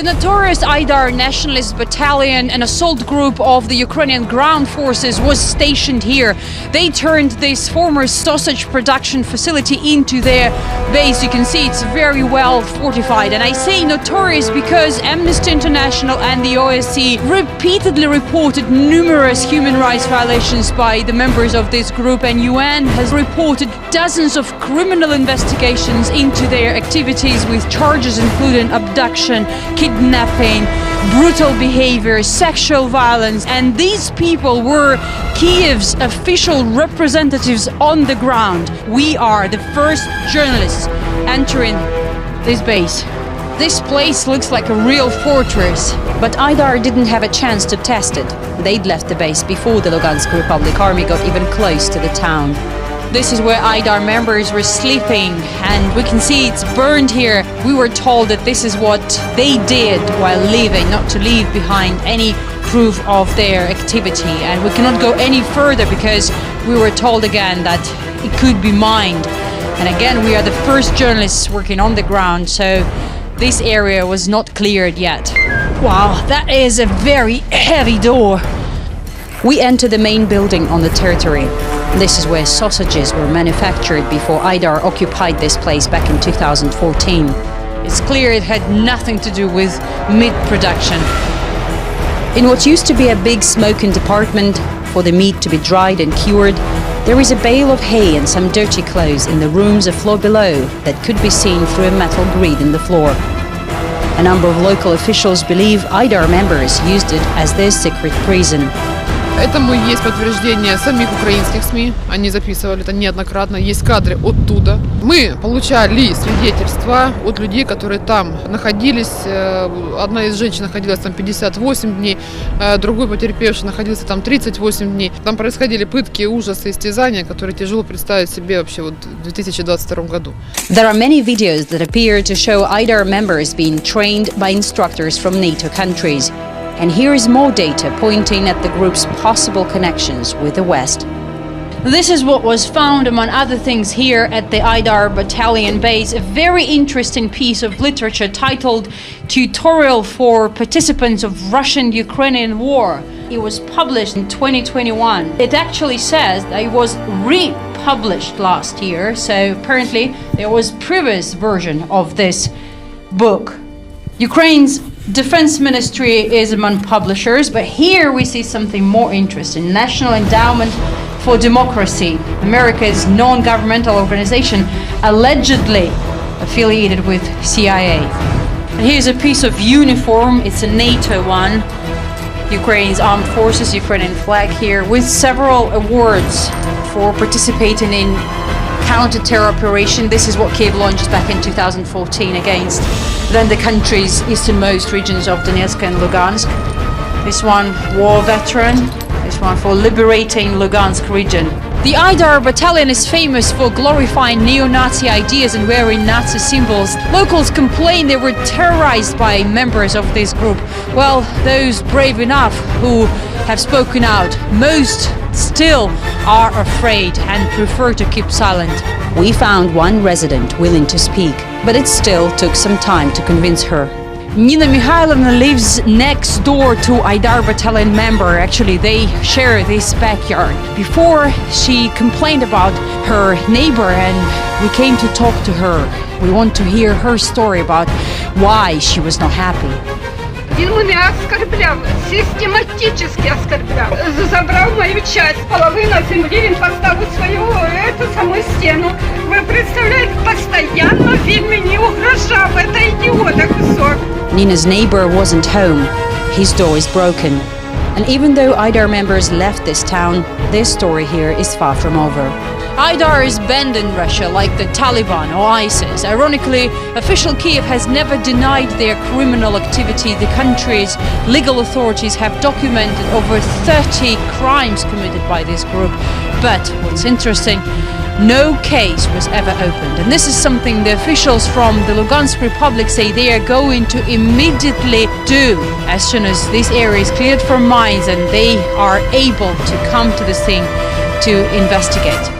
The notorious Aidar Nationalist Battalion, an assault group of the Ukrainian ground forces, was stationed here. They turned this former sausage production facility into their base. You can see it's very well fortified. And I say notorious because Amnesty International and the OSCE repeatedly reported numerous human rights violations by the members of this group, and UN has reported dozens of criminal investigations into their activities with charges including abduction, kidnapping, brutal behavior, sexual violence. And these people were Kiev's official representatives on the ground. We are the first journalists entering this base. This place looks like a real fortress. But Aidar didn't have a chance to test it. They'd left the base before the Lugansk Republic Army got even close to the town. This is where Aidar members were sleeping, and we can see it's burned here. We were told that this is what they did while leaving, not to leave behind any proof of their activity. And we cannot go any further because we were told again that it could be mined. And again, we are the first journalists working on the ground, so this area was not cleared yet. Wow, that is a very heavy door. We enter the main building on the territory. This is where sausages were manufactured before Aidar occupied this place back in 2014. It's clear it had nothing to do with meat production. In what used to be a big smoking department for the meat to be dried and cured, there is a bale of hay and some dirty clothes in the rooms a floor below that could be seen through a metal grid in the floor. A number of local officials believe Aidar members used it as their secret prison. Этому есть подтверждение самих украинских СМИ. Они записывали это неоднократно. Есть кадры оттуда. Мы получали свидетельства от людей, которые там находились. Одна из женщин находилась там 58 дней, другой потерпевший находился там 38 дней. Там происходили пытки, ужасы, истязания, которые тяжело представить себе вообще вот в 2022 году. There are many videos that appear to show Aidar members being trained by instructors from NATO countries. And here is more data pointing at the group's possible connections with the West. This is what was found, among other things, here at the Aidar Battalion base. A very interesting piece of literature titled Tutorial for Participants of Russian-Ukrainian War. It was published in 2021. It actually says that it was republished last year, so apparently there was previous version of this book. Ukraine's Defense Ministry is among publishers, but here we see something more interesting. National Endowment for Democracy, America's non-governmental organization allegedly affiliated with CIA. And here's a piece of uniform, it's a NATO one. Ukraine's armed forces, Ukrainian flag here, with several awards for participating in counter-terror operation. This is what Kiev launched back in 2014 against then the country's easternmost regions of Donetsk and Lugansk. This one, war veteran. This one for liberating Lugansk region. The Aidar Battalion is famous for glorifying neo-Nazi ideas and wearing Nazi symbols. Locals complain they were terrorized by members of this group. Well, those brave enough who have spoken out, most still are afraid and prefer to keep silent. We found one resident willing to speak, but it still took some time to convince her. Nina Mikhailovna lives next door to Aidar Battalion member. Actually, they share this backyard. Before, she complained about her neighbor and we came to talk to her. We want to hear her story about why she was not happy. Он меня оскорблял, систематически оскорблял. Забрал мою часть, половину земли, он поставил свою эту самую стену. Вы представляете, постоянно він мені угрожав, это идиота кусок. Nina's neighbor wasn't home. His door is broken. And even though Aidar members left this town, their story here is far from over. Aidar is banned in Russia like the Taliban or ISIS. Ironically, official Kiev has never denied their criminal activity. The country's legal authorities have documented over 30 crimes committed by this group. But what's interesting, no case was ever opened. And this is something the officials from the Lugansk Republic say they are going to immediately do as soon as this area is cleared from mines and they are able to come to this thing to investigate.